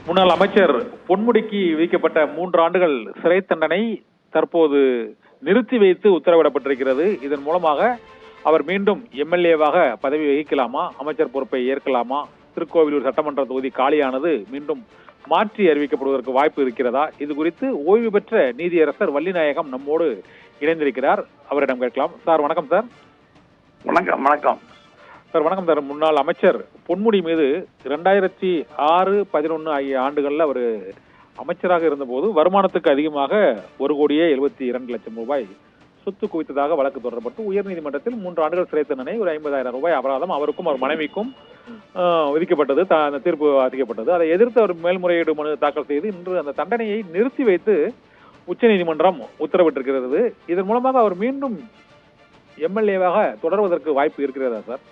முன்னாள் அமைச்சர் பொன்முடிக்கு விதிக்கப்பட்ட 3 ஆண்டுகள் சிறை தண்டனை தற்போது நிறுத்தி வைத்து உத்தரவிடப்பட்டிருக்கிறது. இதன் மூலமாக அவர் மீண்டும் எம்எல்ஏவாக பதவி வகிக்கலாமா, அமைச்சர் பொறுப்பை ஏற்கலாமா, திருக்கோவிலூர் சட்டமன்ற தொகுதி காலியானது மீண்டும் மாற்றி அறிவிக்கப்படுவதற்கு வாய்ப்பு இருக்கிறதா? இது குறித்து ஓய்வு பெற்ற நீதியரசர் வள்ளிநாயகம் நம்மோடு இணைந்திருக்கிறார். அவரிடம் கேட்கலாம். சார் வணக்கம். சார் வணக்கம். வணக்கம் சார். வணக்கம் சார். முன்னாள் அமைச்சர் பொன்முடி மீது 2006, 11 ஆகிய ஆண்டுகள்ல அவர் அமைச்சராக இருந்தபோது வருமானத்துக்கு அதிகமாக 1,72,00,000 ரூபாய் சொத்து குவித்ததாக வழக்கு தொடரப்பட்டு உயர்நீதிமன்றத்தில் 3 ஆண்டுகள் சிறை தண்டனை, ஒரு 50,000 ரூபாய் அபராதம் அவருக்கும் அவர் மனைவிக்கும் விதிக்கப்பட்டது. அந்த தீர்ப்பு வாசிக்கப்பட்டது. அதை எதிர்த்து அவர் மேல்முறையீடு மனு தாக்கல் செய்து இன்று அந்த தண்டனையை நிறுத்தி வைத்து உச்சநீதிமன்றம் உத்தரவிட்டிருக்கிறது. இதன் மூலமாக அவர் மீண்டும் எம்எல்ஏவாக தொடர்வதற்கு வாய்ப்பு இருக்கிறதா சார்?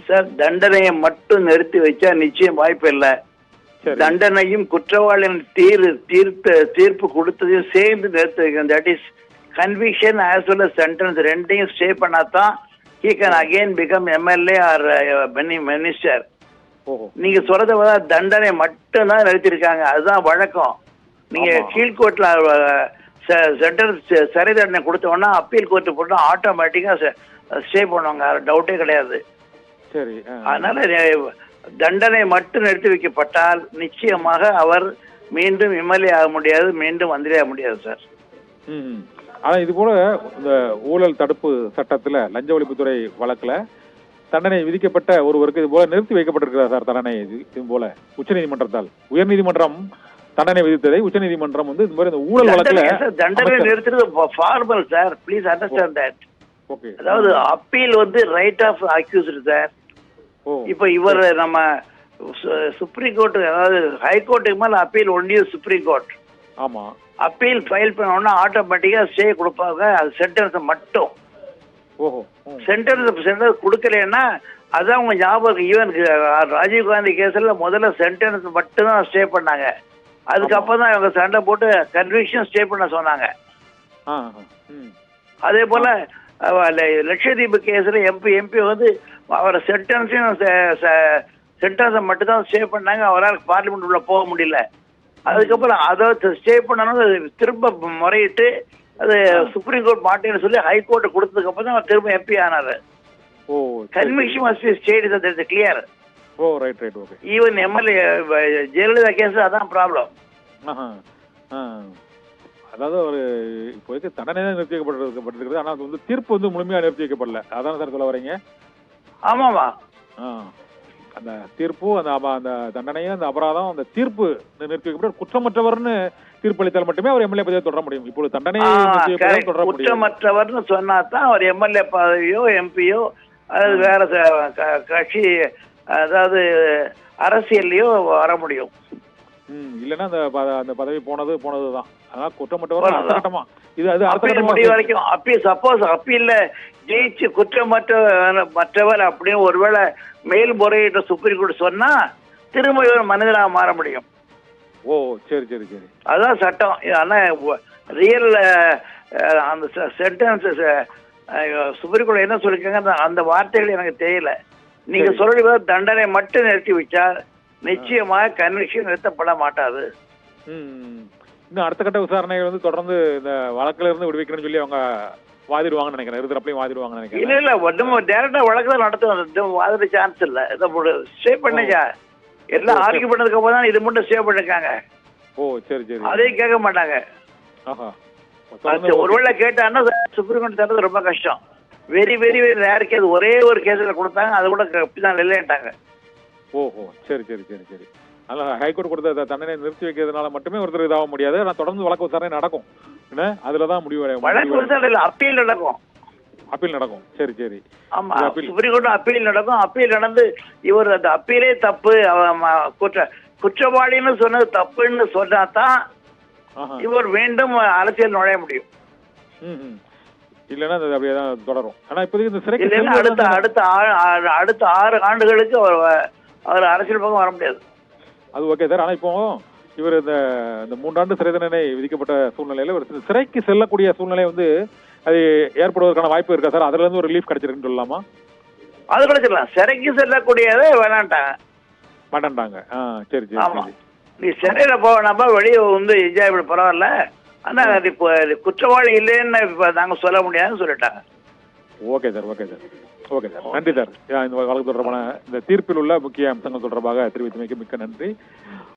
சார், தண்டனையை மட்டும் நிறுத்தி வச்சா நிச்சயம் வாய்ப்பு இல்லை. தண்டனையும் குற்றவாளியின் தீர்ப்பு கொடுத்ததையும் சேர்ந்து நிறுத்தி வைக்கணும். That is conviction as well as sentence ரெண்டையும் ஸ்டே பண்ணாதான் he can again become MLA or minister. நீங்க சொல்றத தண்டனை மட்டும் தான் நிறுத்திருக்காங்க. அதுதான் வழக்கம். நீங்க கீழ்கோர்ட்ல சென்டென்ஸ் சிறை தண்டனை கொடுத்தோம்னா அப்பீல் கோர்ட்டு போட்டா ஆட்டோமேட்டிக்கா ஸ்டே பண்ணுவாங்க. டவுட்டே கிடையாது. சரி. அதனால தண்டனை மட்டும் நிறுத்தி வைக்கப்பட்டால் நிச்சயமாக அவர் மீண்டும் எம்எல்ஏ ஆக முடியாது, மீண்டும் மந்திரி ஆக முடியாது சார். ஆனா இது போல இந்த ஊழல் தடுப்பு சட்டத்துல லஞ்ச ஒழிப்புத்துறை வழக்குல தண்டனை விதிக்கப்பட்ட ஒருவருக்கு இது போல நிறுத்தி வைக்கப்பட்டிருக்கிறார் சார். தண்டனை இது போல உச்சநீதிமன்றத்தால் உயர்நீதிமன்றம் தண்டனை விதித்ததை உச்சநீதிமன்றம் இது மாதிரி இந்த ஊழல் வழக்குல தண்டனை நிறுத்துறது formal sir. Please understand that. Okay. அதாவது appeal right of accused sir. இப்ப இவர் நம்ம சுப்ரீம் கோர்ட், அதாவது ஹைகோர்ட்டுக்கு மேல அப்பீல் ஒன்லி சுப்ரீம் கோர்ட். ஆமா. அப்பீல் ஃபைல் பண்ணோம்னா ஆட்டோமேட்டிக்கா ஸ்டே கொடுப்பாங்க. அது சென்டென்ஸ் மட்டும். சென்டென்ஸ் கொடுக்கலன்னா அதான் உங்க ஞாபகம். ஈவன் ராஜீவ்காந்தி கேஸ்ல முதல்ல சென்டென்ஸ் மட்டும் தான் ஸ்டே பண்ணாங்க. அதுக்கப்புறம் தான் இவங்க சண்டை போட்டு கன்விக்ஷன் ஸ்டே பண்ண சொன்னாங்க. அதே போல லட்சதீப் கேஸ்ல எம்பி அவரை சென்டென்ஸை மட்டும் தான் ஸ்டே பண்ணாங்க. அவரால் பார்லிமெண்ட் உள்ள போக முடியல. அதுக்கப்புறம் அதை ஸ்டே பண்ணணும் திரும்ப முறையிட்டு அது சுப்ரீம் கோர்ட் மாட்டேன்னு சொல்லி ஹைகோர்ட் கொடுத்ததுக்கு அப்புறம் தான் அவர் திரும்ப எம்பி ஆனாரு. Conviction must be stayed is clear. Even MLA Jayalalithaa case அதான் ப்ராப்ளம். அதாவது ஒரு இப்போதைக்கு தண்டனை தான் நிறுத்தி வைக்கப்பட்டிருக்கிறது. ஆனால் அது தீர்ப்பு முழுமையாக நிறுத்தி வைக்கப்படல. அதான் சார் சொல்ல வரீங்க? ஆமாமா. அந்த தீர்ப்பு, அந்த தண்டனையும், அந்த அபராதம், அந்த தீர்ப்பு நிறுத்தி வைக்கப்பட்டு குற்றமற்றவர்னு தீர்ப்பளித்தால் மட்டுமே அவர் எம்எல்ஏ பதவியை தொடர முடியும். இப்போது தண்டனை குற்றமற்றவர்னு சொன்னா தான் அவர் எம்எல்ஏ பதவியோ எம்பியோ அது வேற கட்சி, அதாவது அரசியல்லையோ வர முடியும். இல்லன்னா அந்த பதவி போனதுதான். அதனால குற்றமற்றவர் இது அது அடுத்த முடிவு வரைக்கும் அப்பீல் சப்போஸ் அப்பீல்ல ஜெயிச்சு குற்றமற்றவர் அப்படின்னு ஒருவேளை மேல்முறையீட்டு சுப்ரீம் கோர்ட் சொன்னா திரும்ப இவர் மனிதனாக மாற முடியும். சரி சரி சரி. அதான் சட்டம். ஆனா ரியல் அந்த சென்டென்ஸ் சுப்ரீம் கோர்ட் என்ன சொல்லிருக்காங்க அந்த வார்த்தைகள் எனக்கு தெரியல. நீங்க சொல்ற தண்டனை மட்டும் நிறுத்தி வச்சா நிச்சயமாக கன்விக்ஷன் நிறுத்தப்பட மாட்டாது. இன்னும் அடுத்த கட்ட விசாரணைகள் தொடர்ந்து இந்த வழக்குல இருந்து விடுவிக்கணும்னு சொல்லி அவங்க வாதிடுவாங்கன்னு நினைக்கிறேன். இருதரப்புலையும் வாதிடுவாங்கன்னு நினைக்கிறேன். இல்ல ஒன்றும் டேரக்டா வழக்கு தான் நடத்தும். வாதிட சான்ஸ் இல்ல. ஸ்டே பண்ணிக்கா எல்லாம் ஆர்கியூ பண்ணதுக்கு அப்புறம் தான் இது மட்டும் ஸ்டே பண்ணிருக்காங்க. சரி சரி. அதையும் கேட்க மாட்டாங்க. ஒருவேளை கேட்டான்னா சுப்ரீம் கோர்ட் தரது ரொம்ப கஷ்டம். Very very very rare case. ஒரே ஒரு கேஸ்ல கொடுத்தாங்க, அது கூட அப்படிதான் இல்லைன்ட்டாங்க. சரி சரி சரி சரி. அதனால ஹைகோர்ட் கொடுத்த தண்டனை நிறுத்தி வைக்கிறதுனால மட்டுமே ஒருத்தர் இதாக முடியாது. ஆனால் தொடர்ந்து வழக்கு விசாரணை நடக்கும். அதுலதான் முடிவு. வழக்கு விசாரணை அப்பீல் நடக்கும். அப்பீல் நடக்கும். சரி சரி. ஆமா, சுப்ரீம் கோர்ட் அப்பீல் நடக்கும். அப்பீல் நடந்து இவர் அந்த அப்பீலே தப்பு, குற்றவாளின்னு சொன்னது தப்புன்னு சொன்னாதான் இவர் மீண்டும் அரசியல் நுழைய முடியும். இல்லன்னா அப்படியேதான் தொடரும். ஆனா இப்போதைக்கு இந்த சிறை அடுத்த 6 ஆண்டுகளுக்கு அவர் அரசியல் பக்கம் வர முடியாது. அது ஓகே சார். ஆனா இப்போ இவர் இந்த 3 ஆண்டு சிறை தண்டனை விதிக்கப்பட்ட சூழ்நிலையில ஒரு சிறைக்கு செல்லக்கூடிய சூழ்நிலை அது ஏற்படுவதற்கான வாய்ப்பு இருக்கா சார்? அதுல இருந்து ஒரு ரிலீஃப் கிடைச்சிருக்குன்னு சொல்லலாமா? அது கிடைச்சிடலாம். சிறைக்கு செல்லக்கூடியதை வேணாண்டாங்க. மாட்டாங்க. சரி சரி சரி. நீ சிறையில போவேனாப்பா, வெளியே வந்து என்ஜாய் பண்ண பரவாயில்ல, ஆனா அது இப்போ குற்றவாளி இல்லைன்னு இப்ப நாங்க சொல்ல முடியாதுன்னு சொல்லிட்டாங்க. Okay sir, okay sir, okay sir, நன்றி சார். இந்த வழக்கு தொடர்பான இந்த தீர்ப்பில் உள்ள முக்கிய அம்சங்கள் தொடர்பாக தெரிவித்தமைக்கு மிக்க நன்றி.